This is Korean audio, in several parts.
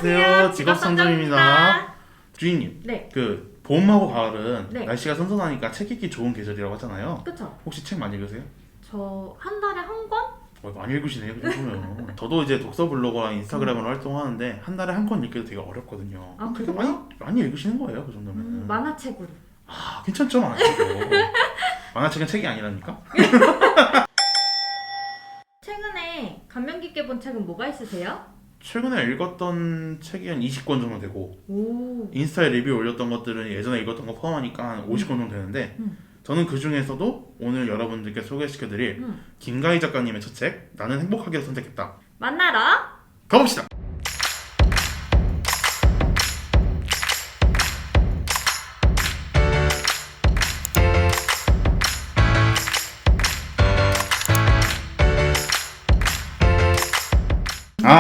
안녕하세요. 직업상담입니다. 주인님, 네. 그 봄하고 가을은 네. 날씨가 선선하니까 책 읽기 좋은 계절이라고 하잖아요. 그쵸? 혹시 책 많이 읽으세요? 저 한 달에 한 권? 많이 읽으시네요. 그 정도면. 저도 이제 독서 블로거랑 인스타그램으로 활동하는데 한 달에 한 권 읽기도 되게 어렵거든요. 아, 되게 그래요? 많이 읽으시는 거예요, 그 정도면. 만화책으로. 아, 괜찮죠, 만화책도. 만화책은 책이 아니라니까? 최근에 감명 깊게 본 책은 뭐가 있으세요? 최근에 읽었던 책이 한 20권 정도 되고 오. 인스타에 리뷰 올렸던 것들은 예전에 읽었던 거 포함하니까 한 50권 정도 되는데 저는 그 중에서도 오늘 여러분들께 소개시켜드릴 김가희 작가님의 첫 책 나는 행복하기를 선택했다. 만나러 가봅시다.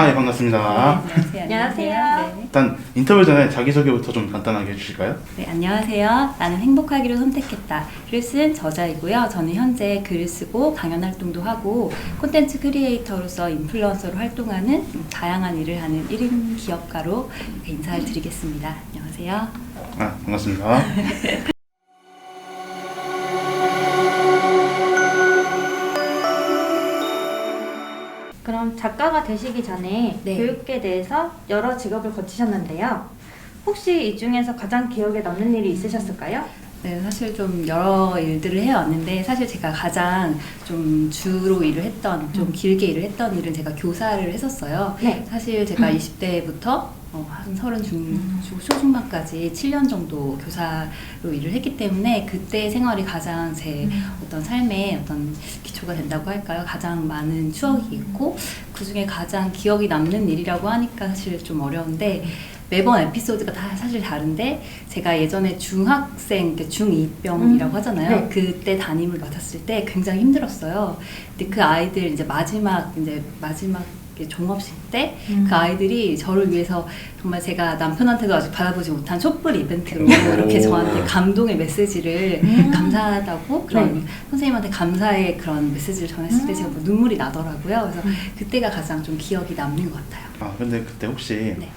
예, 반갑습니다. 안녕하세요. 네. 일단 인터뷰 전에 자기소개부터 좀 간단하게 해주실까요? 네, 안녕하세요. 나는 행복하기로 선택했다. 를 쓴 저자이고요. 저는 현재 글을 쓰고 강연 활동도 하고 콘텐츠 크리에이터로서 인플루언서로 활동하는 다양한 일을 하는 1인 기업가로 인사를 드리겠습니다. 안녕하세요. 반갑습니다. 그럼 작가가 되시기 전에 네. 교육에 대해서 여러 직업을 거치셨는데요. 혹시 이 중에서 가장 기억에 남는 일이 있으셨을까요? 네, 사실 좀 여러 일들을 해왔는데 사실 제가 가장 좀 주로 일을 했던 좀 길게 일을 했던 일은 제가 교사를 했었어요. 네. 사실 제가 20대부터 한 30 초중반까지 7년 정도 교사로 일을 했기 때문에 그때 생활이 가장 제 어떤 삶의 어떤 기초가 된다고 할까요? 가장 많은 추억이 있고 그 중에 가장 기억이 남는 일이라고 하니까 사실 좀 어려운데 매번 에피소드가 다 사실 다른데 제가 예전에 중학생, 중2병이라고 하잖아요. 네. 그때 담임을 맡았을 때 굉장히 힘들었어요. 근데 그 아이들 이제 마지막 종업식 때 그 아이들이 저를 위해서 정말 제가 남편한테도 아직 받아보지 못한 촛불 이벤트로 이렇게 저한테 감동의 메시지를 감사하다고 그런 네. 선생님한테 감사의 그런 메시지를 전했을 때 제가 뭐 눈물이 나더라고요. 그래서 그때가 가장 좀 기억이 남는 것 같아요. 근데 그때 혹시 네.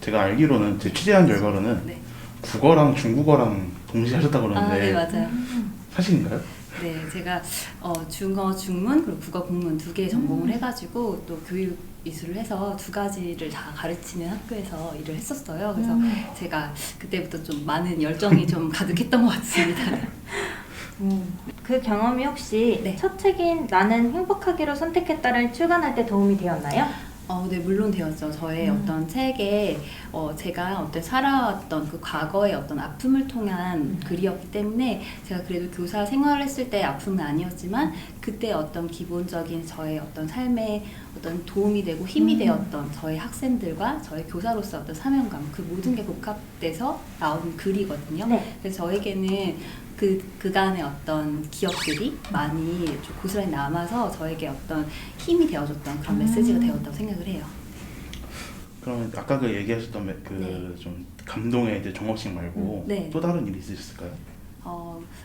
제가 알기로는 제 취재한 결과로는 네. 국어랑 중국어랑 동시에 하셨다고 그러는데 네, 맞아요. 사실인가요? 네, 제가 중어, 중문 그리고 국어, 국문 두 개 전공을 해가지고 또 교육 이수를 해서 두 가지를 다 가르치는 학교에서 일을 했었어요. 그래서 제가 그때부터 좀 많은 열정이 좀 가득했던 것 같습니다. 그 경험이 혹시 네. 첫 책인 나는 행복하기로 선택했다를 출간할 때 도움이 되었나요? 네, 물론 되었죠. 저의 어떤 책에 제가 어떤 살아왔던 그 과거의 어떤 아픔을 통한 글이었기 때문에 제가 그래도 교사 생활을 했을 때 아픔은 아니었지만 그때 어떤 기본적인 저의 어떤 삶에 어떤 도움이 되고 힘이 되었던 저의 학생들과 저의 교사로서 어떤 사명감 그 모든 게 복합돼서 나온 글이거든요. 네. 그래서 저에게는 그간의 어떤 기억들이 많이 좀 고스란히 남아서 저에게 어떤 힘이 되어줬던 그런 메시지가 되었다고 생각을 해요. 그러면 아까 그 얘기하셨던 네. 좀 감동의 이제 종업식 말고 네. 또 다른 일이 있으셨을까요?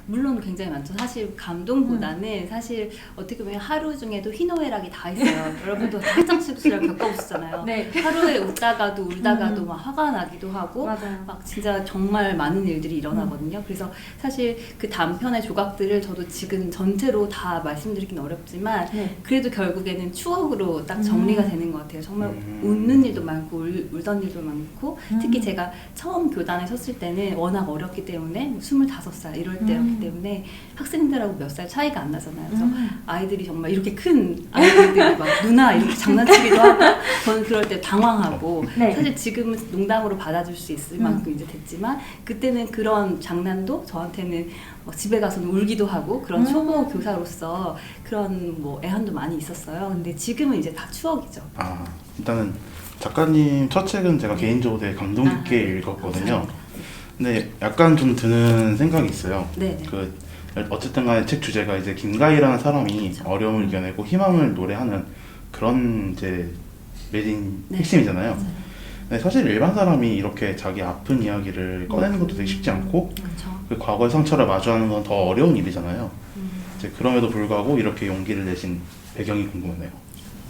물론 굉장히 많죠. 사실 감동보다는 사실 어떻게 보면 하루 중에도 희노애락이 다 있어요. 여러분도 학창시절 겪어보셨잖아요. 네. 하루에 웃다가도 울다가도 막 화가 나기도 하고 맞아요. 막 진짜 정말 많은 일들이 일어나거든요. 그래서 사실 그 단편의 조각들을 저도 지금 전체로 다 말씀드리긴 어렵지만 네. 그래도 결국에는 추억으로 딱 정리가 되는 것 같아요. 정말 웃는 일도 많고 울던 일도 많고 특히 제가 처음 교단에 섰을 때는 워낙 어렸기 때문에 25살 이럴 때였기 때문에 학생들하고 몇 살 차이가 안 나잖아요. 그래서 아이들이 정말 이렇게 큰 아이들이 막 누나 이렇게 장난치기도 하고 저는 그럴 때 당황하고 네. 사실 지금은 농담으로 받아줄 수 있을 만큼 이제 됐지만 그때는 그런 장난도 저한테는 집에 가서는 울기도 하고 그런 초보 교사로서 그런 뭐 애환도 많이 있었어요. 근데 지금은 이제 다 추억이죠. 일단은 작가님 첫 책은 제가 개인적으로 되게 감동 깊게 읽었거든요. 감사합니다. 근데 약간 좀 드는 생각이 있어요. 네. 어쨌든 간에 책 주제가 이제 김가희라는 사람이 그렇죠. 어려움을 이겨내고 희망을 노래하는 그런 이제 메인 네. 핵심이잖아요. 맞아요. 근데 사실 일반 사람이 이렇게 자기 아픈 이야기를 꺼내는 것도 되게 쉽지 않고 그렇죠. 그 과거의 상처를 마주하는 건 더 어려운 일이잖아요. 이제 그럼에도 불구하고 이렇게 용기를 내신 배경이 궁금하네요.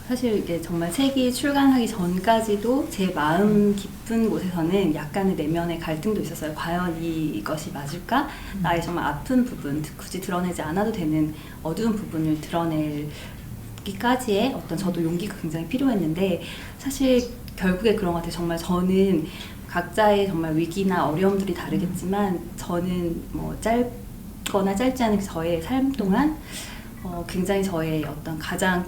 사실 이게 정말 책이 출간하기 전까지도 제 마음 깊은 곳에서는 약간의 내면의 갈등도 있었어요. 과연 이것이 맞을까? 나의 정말 아픈 부분, 굳이 드러내지 않아도 되는 어두운 부분을 드러내기까지의 어떤 저도 용기가 굉장히 필요했는데 사실 결국에 그런 것 같아요. 정말 저는 각자의 정말 위기나 어려움들이 다르겠지만 저는 뭐 짧거나 짧지 않은 저의 삶 동안 굉장히 저의 어떤 가장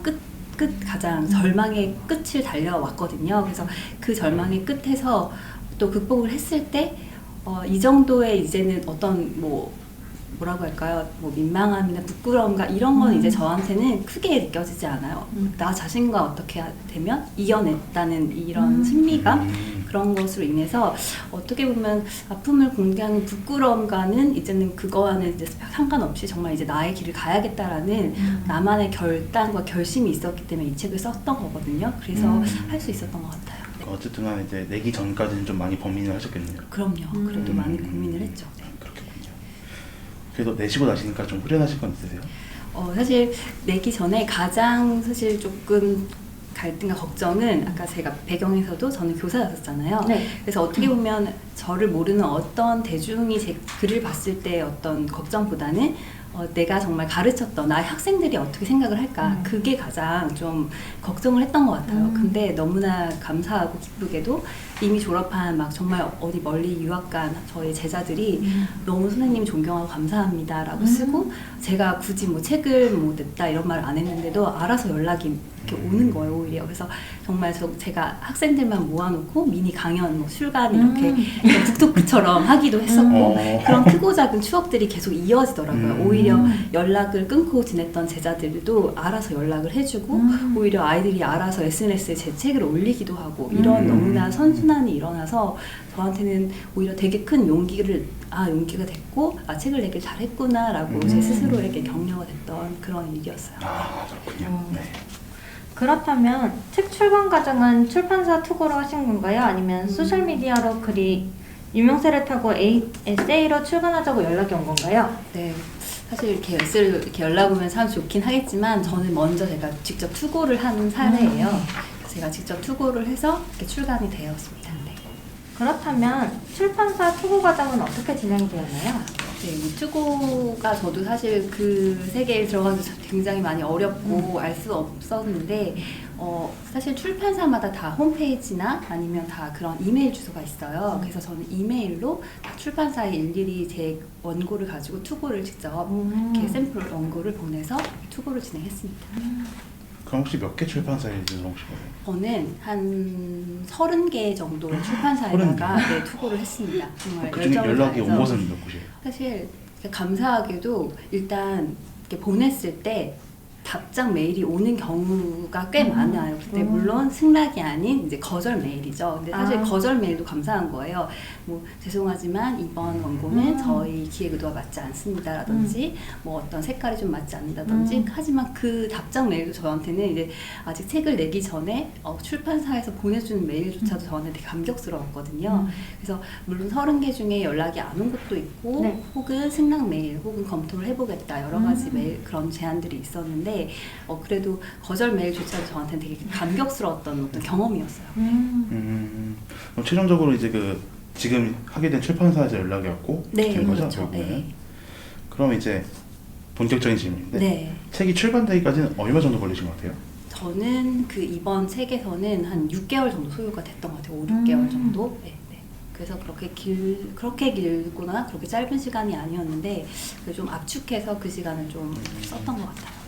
가장 절망의 끝을 달려왔거든요. 그래서 그 절망의 끝에서 또 극복을 했을 때, 이 정도의 이제는 어떤 뭐라고 할까요? 뭐 민망함이나 부끄러움과 이런 건 이제 저한테는 크게 느껴지지 않아요. 나 자신과 어떻게 되면 이겨냈다는 이런 승리감? 그런 것으로 인해서 어떻게 보면 아픔을 공개하는 부끄러움과는 이제는 그거와는 이제 상관없이 정말 이제 나의 길을 가야겠다라는 나만의 결단과 결심이 있었기 때문에 이 책을 썼던 거거든요. 그래서 할 수 있었던 것 같아요. 네. 어쨌든 간에 이제 내기 전까지는 좀 많이 고민을 하셨겠네요. 그럼요. 그래도 많이 고민을 했죠. 네. 그렇겠군요. 그래도 내시고 나시니까 좀 후련하실 건 있으세요? 사실 내기 전에 가장 사실 조금 갈등과 걱정은 아까 제가 배경에서도 저는 교사였었잖아요. 네. 그래서 어떻게 보면 저를 모르는 어떤 대중이 제 글을 봤을 때 어떤 걱정보다는 내가 정말 가르쳤던 나의 학생들이 어떻게 생각을 할까 그게 가장 좀 걱정을 했던 것 같아요. 근데 너무나 감사하고 기쁘게도 이미 졸업한 막 정말 어디 멀리 유학 간 저희 제자들이 너무 선생님 존경하고 감사합니다 라고 쓰고 제가 굳이 뭐 책을 뭐 냈다 이런 말을 안 했는데도 알아서 연락이 이렇게 오는 거예요, 오히려. 그래서 정말 제가 학생들만 모아놓고 미니 강연, 뭐 술관 이렇게 북토크처럼 하기도 했었고 그런 크고 작은 추억들이 계속 이어지더라고요. 오히려 연락을 끊고 지냈던 제자들도 알아서 연락을 해주고 오히려 아이들이 알아서 SNS에 제 책을 올리기도 하고 이런 너무나 선순환이 일어나서 저한테는 오히려 되게 큰 용기가 됐고 책을 내길 잘했구나 라고 제 스스로에게 격려가 됐던 그런 일이었어요. 그렇군요. 네. 그렇다면 책 출간 과정은 출판사 투고로 하신 건가요? 아니면 소셜미디어로 글이 유명세를 타고 에세이로 출간하자고 연락이 온 건가요? 네, 사실 이렇게 에세이를 이렇게 연락 오면 참 좋긴 하겠지만 저는 먼저 제가 직접 투고를 한 사례예요. 제가 직접 투고를 해서 이렇게 출간이 되었습니다. 네. 그렇다면 출판사 투고 과정은 어떻게 진행이 되었나요? 네, 투고가 저도 사실 그 세계에 들어가서 굉장히 많이 어렵고 알 수 없었는데 사실 출판사마다 다 홈페이지나 아니면 다 그런 이메일 주소가 있어요. 그래서 저는 이메일로 다 출판사에 일일이 제 원고를 가지고 투고를 직접 이렇게 샘플 원고를 보내서 투고를 진행했습니다. 그럼 혹시 몇 개 출판사에 들어오신 거예요? 저는 한 30개 정도 출판사에다가 네, 투고를 했습니다. 정말 그중에 열정을 연락이 온 다해서. 곳은 몇 곳이에요? 사실 감사하게도 일단 이렇게 보냈을 때 답장 메일이 오는 경우가 꽤 많아요. 근데 물론 승낙이 아닌 이제 거절 메일이죠. 근데 사실 거절 메일도 감사한 거예요. 뭐 죄송하지만 이번 원고는 저희 기획 의도와 맞지 않습니다라든지 뭐 어떤 색깔이 좀 맞지 않는다든지 하지만 그 답장 메일도 저한테는 이제 아직 책을 내기 전에 출판사에서 보내주는 메일조차도 저한테 되게 감격스러웠거든요. 그래서 물론 30개 중에 연락이 안 온 것도 있고 네. 혹은 승낙 메일 혹은 검토를 해보겠다 여러 가지 메일 그런 제안들이 있었는데 그래도 거절 메일조차도 저한테는 되게 감격스러웠던 어떤 경험이었어요. 그럼 최종적으로 이제 지금 하게 된 출판사에서 연락이 왔고 네, 된 거죠? 그렇죠. 결국에는? 네. 그럼 이제 본격적인 질문인데 네. 책이 출간되기까지는 얼마 정도 걸리신 것 같아요? 저는 그 이번 책에서는 한 6개월 정도 소요가 됐던 것 같아요. 5, 6개월 정도. 네, 네. 그래서 그렇게 길거나 그렇게 짧은 시간이 아니었는데 좀 압축해서 그 시간을 좀 썼던 것 같아요.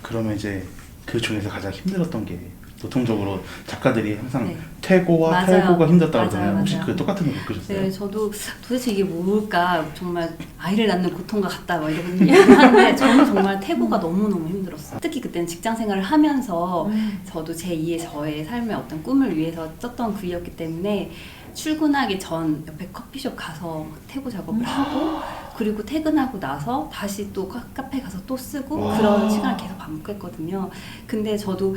그러면 이제 그 중에서 가장 힘들었던 게 보통적으로 작가들이 항상 네. 퇴고와 맞아요. 탈고가 힘들다고 하잖아요. 맞아요, 혹시 맞아요. 그 똑같은 거 겪으셨어요? 네, 저도 도대체 이게 뭘까 정말 아이를 낳는 고통과 같다 막 이런 얘기를 하는데 저는 정말 퇴고가 너무너무 힘들었어요. 특히 그때는 직장 생활을 하면서 저도 제2의 저의 삶의 어떤 꿈을 위해서 썼던 글이었기 때문에 출근하기 전 옆에 커피숍 가서 퇴고 작업을 하고 그리고 퇴근하고 나서 다시 또 카페 가서 또 쓰고 그런 시간을 계속 반복했거든요. 근데 저도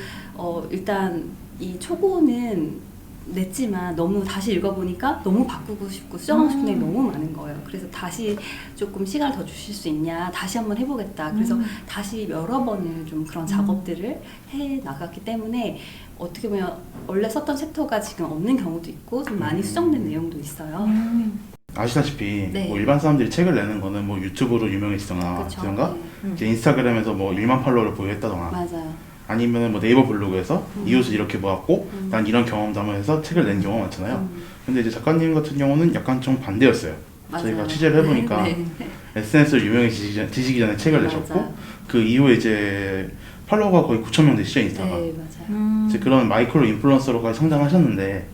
일단 이 초고는 냈지만 너무 다시 읽어보니까 너무 바꾸고 싶고 수정하고 싶은 게 너무 많은 거예요. 그래서 다시 조금 시간을 더 주실 수 있냐, 다시 한번 해보겠다. 그래서 다시 여러 번을 좀 그런 작업들을 해 나갔기 때문에 어떻게 보면 원래 썼던 챕터가 지금 없는 경우도 있고 좀 많이 수정된 내용도 있어요. 아시다시피 네. 뭐 일반 사람들이 책을 내는 거는 뭐 유튜브로 유명해지거나 그쵸? 그런가 네. 이제 인스타그램에서 뭐 1만 팔로워를 보유했다거나 맞아요. 아니면 뭐 네이버 블로그에서 이웃을 이렇게 모았고 난 이런 경험담을 해서 책을 낸 경우가 많잖아요. 근데 이제 작가님 같은 경우는 약간 좀 반대였어요. 맞아요. 저희가 취재를 해보니까 네. SNS로 유명해지기 전에 책을 맞아요. 내셨고 그 이후에 이제 팔로워가 거의 9,000명 되시죠, 인스타가. 네, 맞아요. 이제 그런 마이크로 인플루언서로까지 성장하셨는데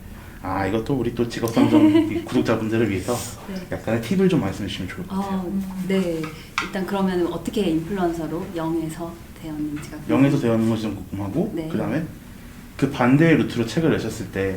이것도 우리 또 직업상정 구독자분들을 위해서 네. 약간의 팁을 좀 말씀해 주시면 좋을 것 같아요. 네. 일단 그러면 어떻게 인플루언서로 0에서 되었는지가 0에서 되었는 것이 좀 궁금하고 네. 그 다음에 그 반대의 루트로 책을 내셨을 때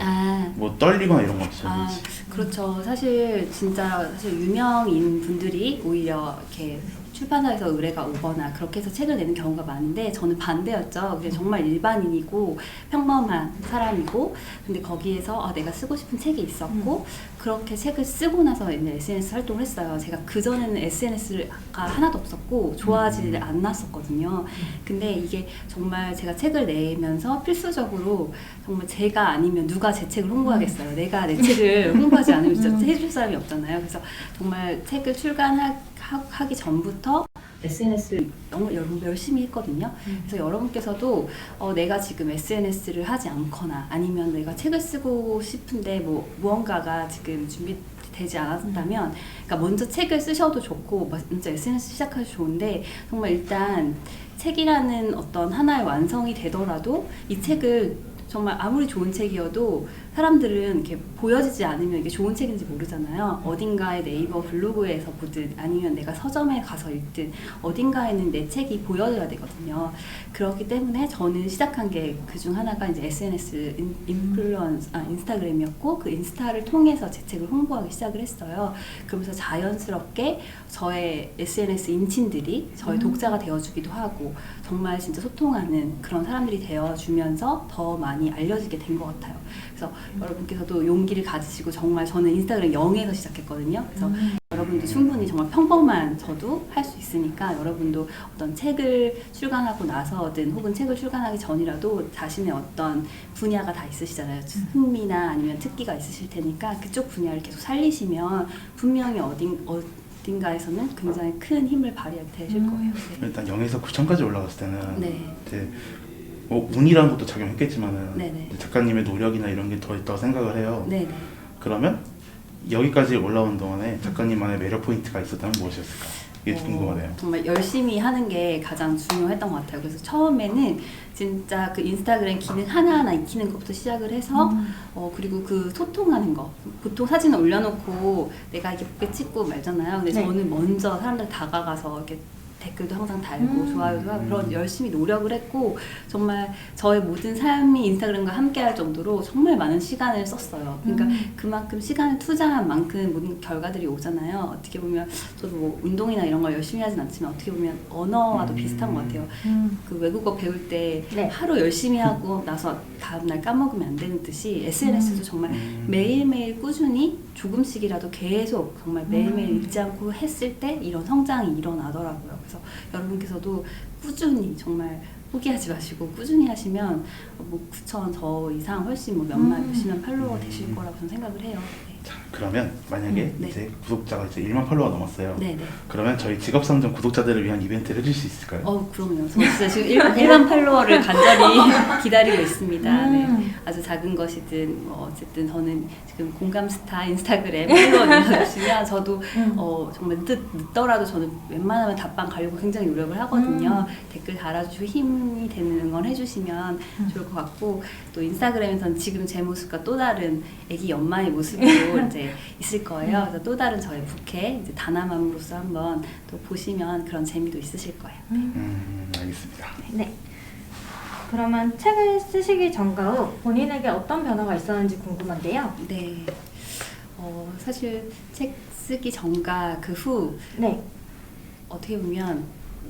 뭐 떨리거나 이런 거 없으셨는지. 그렇죠. 사실 진짜 유명인 분들이 오히려 이렇게 출판사에서 의뢰가 오거나 그렇게 해서 책을 내는 경우가 많은데 저는 반대였죠. 그냥 정말 일반인이고 평범한 사람이고 근데 거기에서 내가 쓰고 싶은 책이 있었고 그렇게 책을 쓰고 나서 이제 SNS 활동을 했어요. 제가 그전에는 SNS가 하나도 없었고 좋아하지 않았었거든요. 근데 이게 정말 제가 책을 내면서 필수적으로 정말 제가 아니면 누가 제 책을 홍보하겠어요. 내가 내 책을 홍보하지 않으면 진짜 해줄 사람이 없잖아요. 그래서 정말 책을 출간하기 전부터 SNS를 너무 열심히 했거든요. 그래서 여러분께서도 내가 지금 SNS를 하지 않거나 아니면 내가 책을 쓰고 싶은데 뭐 무언가가 지금 준비되지 않았다면 그러니까 먼저 책을 쓰셔도 좋고 먼저 SNS 시작하셔도 좋은데 정말 일단 책이라는 어떤 하나의 완성이 되더라도 이 책을 정말 아무리 좋은 책이어도 사람들은 이렇게 보여지지 않으면 이게 좋은 책인지 모르잖아요. 어딘가에 네이버 블로그에서 보든 아니면 내가 서점에 가서 읽든 어딘가에는 내 책이 보여져야 되거든요. 그렇기 때문에 저는 시작한 게 그중 하나가 이제 SNS 인스타그램이었고 그 인스타를 통해서 제 책을 홍보하기 시작을 했어요. 그러면서 자연스럽게 저의 SNS 인친들이 저의 독자가 되어주기도 하고 정말 진짜 소통하는 그런 사람들이 되어주면서 더 많이 알려지게 된 것 같아요. 그래서 여러분께서도 용기를 가지시고 정말 저는 인스타그램 0에서 시작했거든요. 그래서 여러분도 충분히 정말 평범한 저도 할 수 있으니까 여러분도 어떤 책을 출간하고 나서든 혹은 책을 출간하기 전이라도 자신의 어떤 분야가 다 있으시잖아요. 흥미나 아니면 특기가 있으실 테니까 그쪽 분야를 계속 살리시면 분명히 어딘가에서는 굉장히 큰 힘을 발휘하게 되실 거예요. 네. 일단 0에서 9,000까지 올라갔을 때는 네. 이제 뭐 운이라는 것도 작용했겠지만은 네네. 작가님의 노력이나 이런 게 더 있다고 생각을 해요. 네네. 그러면 여기까지 올라온 동안에 작가님만의 매력 포인트가 있었다면 무엇이었을까? 이게 궁금하네요. 정말 열심히 하는 게 가장 중요했던 것 같아요. 그래서 처음에는 진짜 그 인스타그램 기능 하나하나 익히는 것부터 시작을 해서 그리고 그 소통하는 거 보통 사진을 올려놓고 내가 예쁘게 찍고 말잖아요. 근데 네. 저는 먼저 사람들 다가가서 이렇게 댓글도 항상 달고 좋아요도 하고 그런 열심히 노력을 했고 정말 저의 모든 삶이 인스타그램과 함께할 정도로 정말 많은 시간을 썼어요. 그러니까 그만큼 시간을 투자한 만큼 모든 결과들이 오잖아요. 어떻게 보면 저도 뭐 운동이나 이런 걸 열심히 하진 않지만 어떻게 보면 언어와도 비슷한 것 같아요. 그 외국어 배울 때 네. 하루 열심히 하고 나서 다음날 까먹으면 안 되는 듯이 SNS도 정말 매일매일 꾸준히 조금씩이라도 계속 정말 매일매일 잊지 않고 했을 때 이런 성장이 일어나더라고요. 그래서 여러분께서도 꾸준히 정말 포기하지 마시고 꾸준히 하시면 뭐 9,000 저 이상 훨씬 뭐 몇십만 팔로워 되실 거라고 저는 생각을 해요. 네. 자, 그러면 만약에 네. 이제 구독자가 이제 1만 팔로워가 넘었어요. 네네. 그러면 저희 직업상정 구독자들을 위한 이벤트를 해줄 수 있을까요? 그럼요. 저 진짜 지금 1만 팔로워를 간절히 기다리고 있습니다. 네. 아주 작은 것이든 어쨌든 저는 지금 공감스타 인스타그램 팔로워 눌러주시면 저도 정말 늦더라도 저는 웬만하면 답방 가려고 굉장히 노력을 하거든요. 댓글 달아주시고 힘이 되는 걸 해주시면 좋을 것 같고 또 인스타그램에서는 지금 제 모습과 또 다른 애기 엄마의 모습으로 이제 있을 거예요. 그래서 또 다른 저의 부캐 이제 다나맘으로서 한번 또 보시면 그런 재미도 있으실 거예요. 알겠습니다. 네. 그러면 책을 쓰시기 전과 후 본인에게 어떤 변화가 있었는지 궁금한데요. 네. 사실 책 쓰기 전과 그 후 네. 어떻게 보면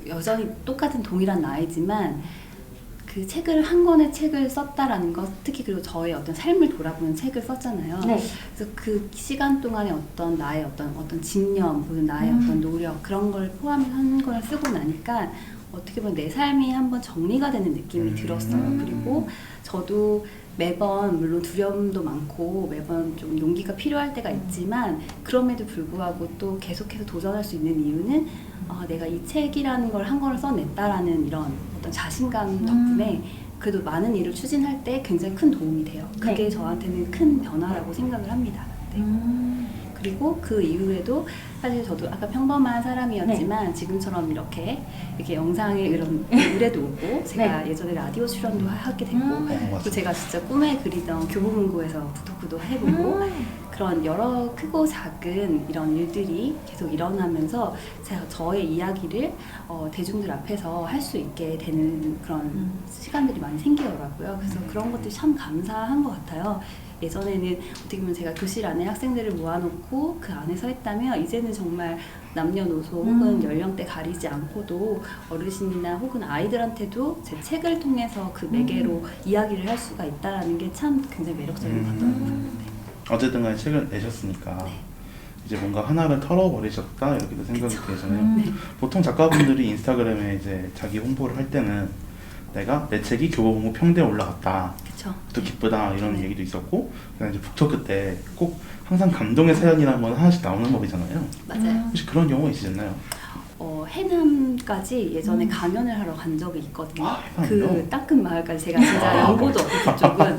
여전히 똑같은 동일한 나이지만 그 책을 한 권의 책을 썼다라는 것, 특히 그리고 저의 어떤 삶을 돌아보는 책을 썼잖아요. 네. 그래서 그 시간 동안에 어떤 나의 어떤 집념, 혹은 나의 어떤 노력 그런 걸 포함한 걸 쓰고 나니까 어떻게 보면 내 삶이 한번 정리가 되는 느낌이 들었어요. 그리고 저도 매번 물론 두려움도 많고 매번 좀 용기가 필요할 때가 있지만 그럼에도 불구하고 또 계속해서 도전할 수 있는 이유는 내가 이 책이라는 걸 한 권을 써냈다라는 이런 어떤 자신감 덕분에 그래도 많은 일을 추진할 때 굉장히 큰 도움이 돼요. 그게 네. 저한테는 큰 변화라고 생각을 합니다. 네. 그리고 그 이후에도 사실 저도 아까 평범한 사람이었지만 지금처럼 이렇게 영상에 이런 의뢰도 오고 제가 예전에 라디오 출연도 하게 됐고 또 제가 진짜 꿈에 그리던 교보문고에서 북토크도 해보고 그런 여러 크고 작은 이런 일들이 계속 일어나면서 제가 저의 이야기를 대중들 앞에서 할 수 있게 되는 그런 시간들이 많이 생기더라고요. 그래서 그런 것들이 참 감사한 것 같아요. 예전에는 어떻게 보면 제가 교실 안에 학생들을 모아놓고 그 안에서 했다면 이제는 정말 남녀노소 혹은 연령대 가리지 않고도 어르신이나 혹은 아이들한테도 제 책을 통해서 그 매개로 이야기를 할 수가 있다는 게 참 굉장히 매력적인 것 같더라고요. 네. 어쨌든 간에 책을 내셨으니까 네. 이제 뭔가 하나를 털어버리셨다 이렇게도 생각이 되잖아요. 보통 작가분들이 인스타그램에 이제 자기 홍보를 할 때는 내가 내 책이 교보문고 평대에 올라갔다. 그쵸. 또 기쁘다 이런 얘기도 있었고 그다음에 이제 북토크 때 꼭 항상 감동의 사연이라는 건 하나씩 나오는 법이잖아요. 맞아요. 혹시 그런 경우가 있으셨나요? 해남까지 예전에 강연을 하러 간 적이 있거든요. 해남이요? 그 땅끝 마을까지 제가 진짜 연고도 없고 그쪽은.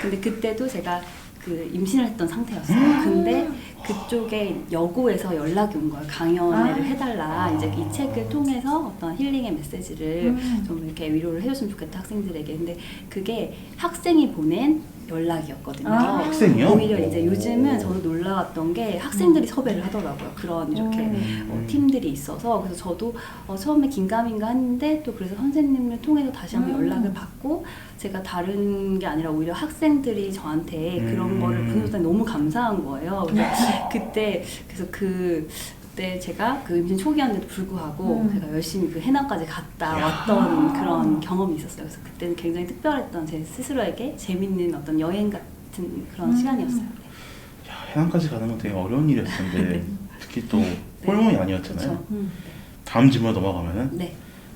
근데 그때도 제가 그 임신을 했던 상태였어요. 근데 그쪽에 여고에서 연락이 온 거예요. 강연회를 해달라. 이제 이 책을 통해서 어떤 힐링의 메시지를 좀 이렇게 위로를 해줬으면 좋겠다 학생들에게. 근데 그게 학생이 보낸 연락이었거든요. 학생이요? 오히려 이제 요즘은 저도 놀라웠던 게 학생들이 섭외를 하더라고요. 그런 이렇게 팀들이 있어서. 그래서 저도 처음에 긴가민가 했는데 또 그래서 선생님을 통해서 다시 한번 연락을 받고 제가 다른 게 아니라 오히려 학생들이 저한테 그런 거를 보내줬다니 너무 감사한 거예요. 그래서 그래서 그때 제가 그 임신 초기였는데도 불구하고 제가 열심히 그 해남까지 갔다 왔던 그런 경험이 있었어요. 그래서 그때는 굉장히 특별했던 제 스스로에게 재밌는 어떤 여행 같은 그런 시간이었어요. 네. 야, 해남까지 가는 건 되게 어려운 일이었을 텐데 특히 또 홀몸이 아니었잖아요. 그렇죠. 다음 질문으로 넘어가면은 네.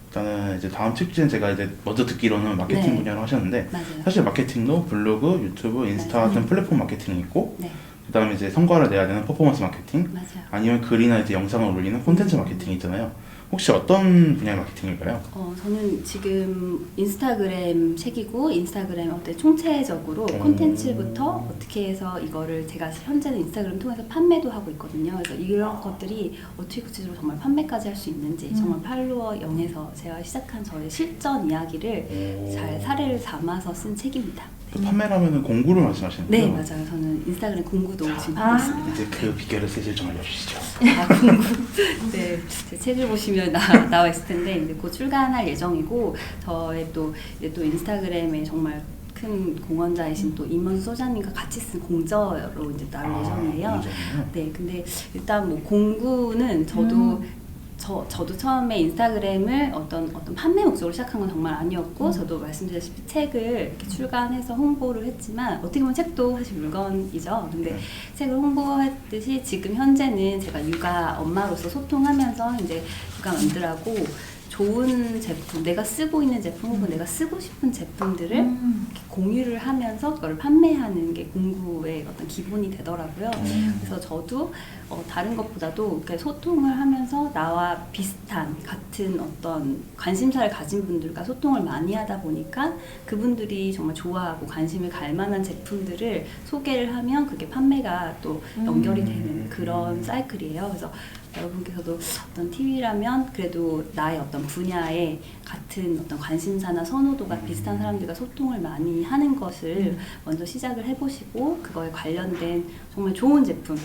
일단은 이제 다음 축제는 제가 이제 먼저 듣기로는 마케팅 네. 분야로 하셨는데 맞아요. 사실 마케팅도 블로그, 유튜브, 인스타 같은 플랫폼 마케팅이 있고 네. 그다음에 이제 성과를 내야 되는 퍼포먼스 마케팅 맞아요. 아니면 글이나 이제 영상을 올리는 콘텐츠 마케팅이 있잖아요. 혹시 어떤 분야의 마케팅일까요? 저는 지금 인스타그램 책이고 인스타그램 어때 총체적으로 콘텐츠부터 어떻게 해서 이거를 제가 현재는 인스타그램 통해서 판매도 하고 있거든요. 그래서 이런 것들이 어떻게 구체적으로 정말 판매까지 할 수 있는지 정말 팔로워 0에서 제가 시작한 저의 실전 이야기를 잘 사례를 담아서 쓴 책입니다. 그 판매라면은 공구를 말씀하시는 네, 거죠? 맞아요. 저는 인스타그램 공구도 지금 하고 있습니다. 이제 그 비결을 슬슬 좀 알려주시죠. 공구. 네, 제 책을 보시면 나와 있을 텐데 이제 곧 출간할 예정이고 저의 또 이제 또 인스타그램에 정말 큰 공헌자이신 또 임원수 소장님과 같이 쓴 공저로 이제 나올 예정이에요. 공저군요. 네, 근데 일단 뭐 공구는 저도 처음에 인스타그램을 어떤 판매 목적으로 시작한 건 정말 아니었고 저도 말씀드렸다시피 책을 이렇게 출간해서 홍보를 했지만 어떻게 보면 책도 사실 물건이죠. 근데 책을 홍보했듯이 지금 현재는 제가 육아 엄마로서 소통하면서 이제 육아 남들하고 좋은 제품, 내가 쓰고 있는 제품 혹은 내가 쓰고 싶은 제품들을 이렇게 공유를 하면서 그걸 판매하는 게 공구의 어떤 기본이 되더라고요. 그래서 저도 다른 것보다도 이렇게 소통을 하면서 나와 비슷한 같은 어떤 관심사를 가진 분들과 소통을 많이 하다 보니까 그분들이 정말 좋아하고 관심을 갈 만한 제품들을 소개를 하면 그게 판매가 또 연결이 되는 그런 사이클이에요. 그래서 여러분께서도 어떤 TV라면 그래도 나의 어떤 분야에 같은 어떤 관심사나 선호도가 비슷한 사람들과 소통을 많이 하는 것을 먼저 시작을 해보시고 그거에 관련된 정말 좋은 제품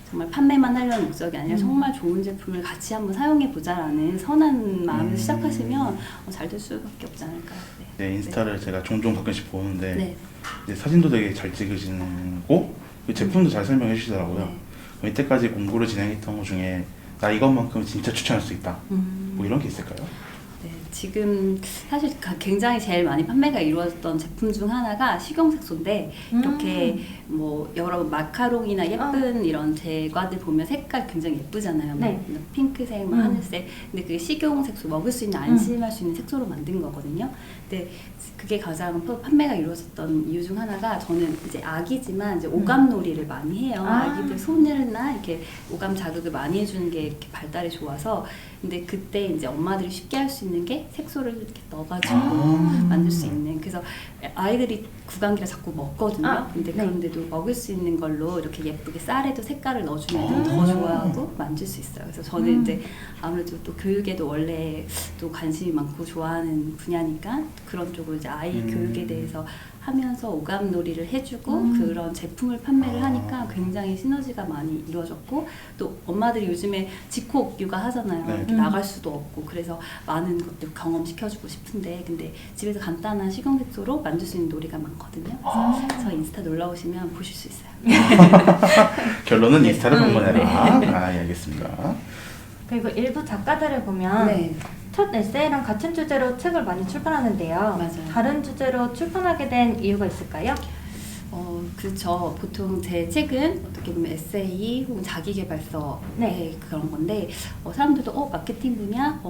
정말 판매만 하려는 목적이 아니라 정말 좋은 제품을 같이 한번 사용해보자라는 선한 마음에서 시작하시면 잘 될 수밖에 없지 않을까요? 네, 인스타를 제가 종종 가끔씩 보는데 네. 이제 사진도 되게 잘 찍으시고 그 제품도 잘 설명해 주시더라고요. 네. 이때까지 공부를 진행했던 것 중에 나 이것만큼 진짜 추천할 수 있다. 뭐 이런 게 있을까요? 네, 지금 사실 굉장히 제일 많이 판매가 이루어졌던 제품 중 하나가 식용색소인데 이렇게 뭐 여러 마카롱이나 예쁜 이런 제과들 보면 색깔 굉장히 예쁘잖아요. 네. 뭐 핑크색, 뭐 하늘색. 근데 그게 식용색소, 먹을 수 있는 안심할 수 있는 색소로 만든 거거든요. 근데 그게 가장 판매가 이루어졌던 이유 중 하나가 저는 이제 아기지만 이제 오감놀이를 많이 해요. 아기들 손을나 이렇게 오감 자극을 많이 해주는 게 이렇게 발달이 좋아서. 근데 그때 이제 엄마들이 쉽게 할 수 있는 게 색소를 이렇게 넣어가지고 만들 수 있는. 그래서 아이들이 구강기라 자꾸 먹거든요. 근데 그런데도 먹을 수 있는 걸로 이렇게 예쁘게 쌀에도 색깔을 넣어주면 더 좋아하고 만질 수 있어요. 그래서 저는 이제 아무래도 또 교육에도 원래 또 관심이 많고 좋아하는 분야니까 그런 쪽으로 이제 아이 교육에 대해서 하면서 오감놀이를 해주고 그런 제품을 판매를 하니까 굉장히 시너지가 많이 이루어졌고 또 엄마들이 요즘에 직콕 육아 하잖아요. 네. 이렇게 나갈 수도 없고 그래서 많은 것들 경험시켜주고 싶은데 근데 집에서 간단한 식용색소로 만들 수 있는 놀이가 많거든요. 그래서 저 인스타 놀러 오시면 보실 수 있어요. 결론은 인스타를 방문해라. 예, 알겠습니다. 그리고 일부 작가들을 보면 네. 첫 에세이랑 같은 주제로 책을 많이 출판하는데요. 맞아요. 다른 주제로 출판하게 된 이유가 있을까요? 그렇죠. 보통 제 책은 어떻게 보면 에세이 혹은 자기계발서 그런 건데 사람들도 마케팅 분야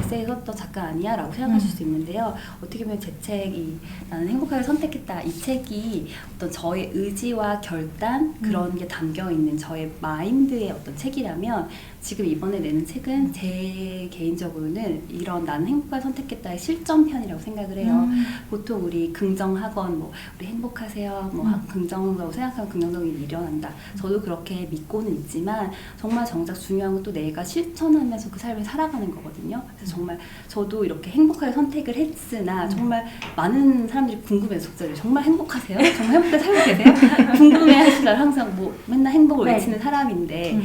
에세이 썼던 작가 아니야? 라고 생각하실 수 있는데요. 어떻게 보면 제 책이 나는 행복하게 선택했다. 이 책이 어떤 저의 의지와 결단 그런 게 담겨있는 저의 마인드의 어떤 책이라면 지금 이번에 내는 책은 제 개인적으로는 이런 나는 행복하게 선택했다의 실전편이라고 생각을 해요. 보통 우리 긍정학원 우리 행복하세요 긍정적으로 생각하면 긍정적인 일이 일어난다. 저도 그렇게 믿고는 있지만 정말 정작 중요한 건 또 내가 실천하면서 그 삶을 살아가는 거거든요. 그래서 정말 저도 이렇게 행복하게 선택을 했으나 정말 많은 사람들이 궁금해서 독자들이 정말 행복하세요? 정말 행복하게 살고 계세요? 궁금해하시더라고요. 항상 맨날 행복을 외치는 사람인데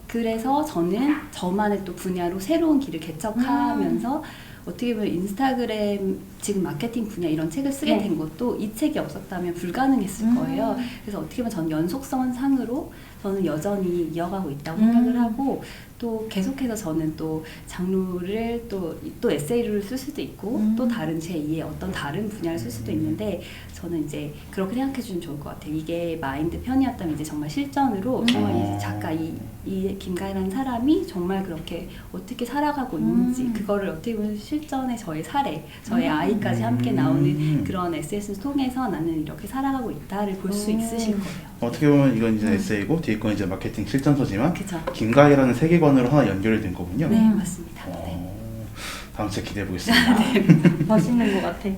그래서 저는 저만의 또 분야로 새로운 길을 개척하면서 어떻게 보면 인스타그램 지금 마케팅 분야 이런 책을 쓰게 된 것도 이 책이 없었다면 불가능했을 거예요. 그래서 어떻게 보면 전 연속성 상으로 저는 여전히 이어가고 있다고 생각을 하고 또 계속해서 저는 또 장르를 또 에세이를 쓸 수도 있고 또 다른 제2의 어떤 다른 분야를 쓸 수도 있는데 저는 이제 그렇게 생각해 주면 좋을 것 같아요. 이게 마인드 편이었다면 이제 정말 실전으로 정말 이 작가 이 김가희라는 사람이 정말 그렇게 어떻게 살아가고 있는지 그거를 어떻게 보면 실전의 저의 사례, 저의 아이까지 함께 나오는 그런 에세이를 통해서 나는 이렇게 살아가고 있다를 볼 수 있으실 거예요. 어떻게 보면 이건 이제 에세이고 뒤에 건 이제 마케팅 실전서지만 그쵸. 김가희라는 세계관으로 하나 연결이 된 거군요. 네, 맞습니다. 다음 책 기대해 보겠습니다. 멋있는 것 같아.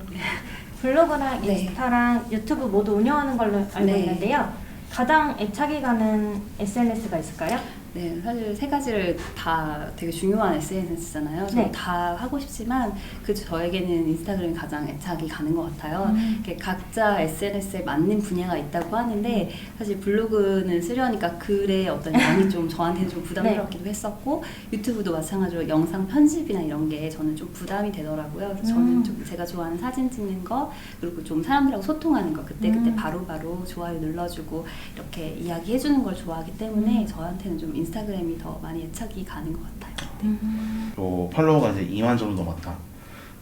블로그랑 인스타랑 유튜브 모두 운영하는 걸로 알고 있는데요. 가장 애착이 가는 SNS가 있을까요? 네, 사실 세 가지를 다 되게 중요한 SNS잖아요. 저는 다 하고 싶지만 저에게는 인스타그램이 가장 애착이 가는 것 같아요. 각자 SNS에 맞는 분야가 있다고 하는데 사실 블로그는 쓰려니까 글의 어떤 양이 좀 저한테는 좀 부담스럽기도 했었고 유튜브도 마찬가지로 영상 편집이나 이런 게 저는 좀 부담이 되더라고요. 그래서 저는 좀 제가 좋아하는 사진 찍는 거 그리고 좀 사람들하고 소통하는 거 그때 바로바로 좋아요 눌러주고 이렇게 이야기해주는 걸 좋아하기 때문에 저한테는 좀 인스타그램이 더 많이 애착이 가는 것 같아요. 팔로워가 이제 2만 정도 넘었다.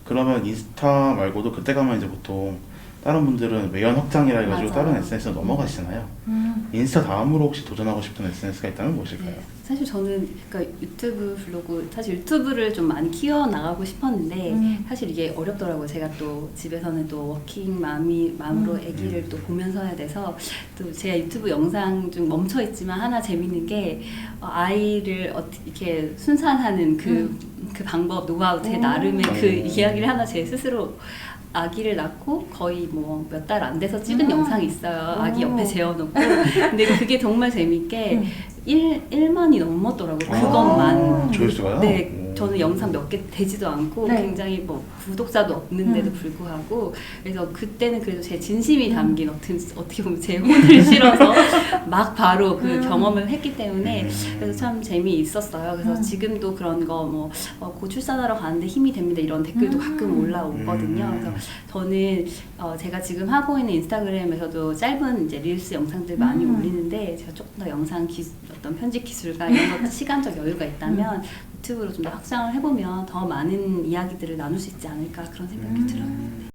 그러면 인스타 말고도 그때 가면 이제 보통 다른 분들은 외연 확장이라 해가지고 다른 SNS로 넘어가시잖아요. 인스타 다음으로 혹시 도전하고 싶은 SNS가 있다면 무엇일까요? 네, 사실 저는 그러니까 유튜브 블로그 사실 유튜브를 좀 많이 키워나가고 싶었는데 사실 이게 어렵더라고요. 제가 또 집에서는 또 워킹 맘으로 아기를 또 보면서 해야 돼서 또 제가 유튜브 영상 좀 멈춰 있지만 하나 재밌는 게 아이를 이렇게 순산하는 그 방법 노하우 제 나름의 그 이야기를 하나 제 스스로 아기를 낳고 거의 몇 달 안 돼서 찍은 영상이 있어요. 아기 옆에 재워놓고. 근데 그게 정말 재밌게 1만이 넘었더라고요. 그것만. 조회수가요? 네. 저는 영상 몇 개 되지도 않고 굉장히 구독자도 없는데도 불구하고 그래서 그때는 그래도 제 진심이 담긴 어떻게 보면 제 혼을 실어서 막 바로 그 경험을 했기 때문에 그래서 참 재미있었어요. 그래서 지금도 그런 거 곧 출산하러 가는데 힘이 됩니다 이런 댓글도 가끔 올라오거든요. 그래서 저는 제가 지금 하고 있는 인스타그램에서도 짧은 이제 릴스 영상들 많이 올리는데 제가 조금 더 영상 어떤 편집 기술과 이런 것 시간적 여유가 있다면 유튜브로 좀 더 확장을 해보면 더 많은 이야기들을 나눌 수 있지 않을까 그런 생각이 들어요.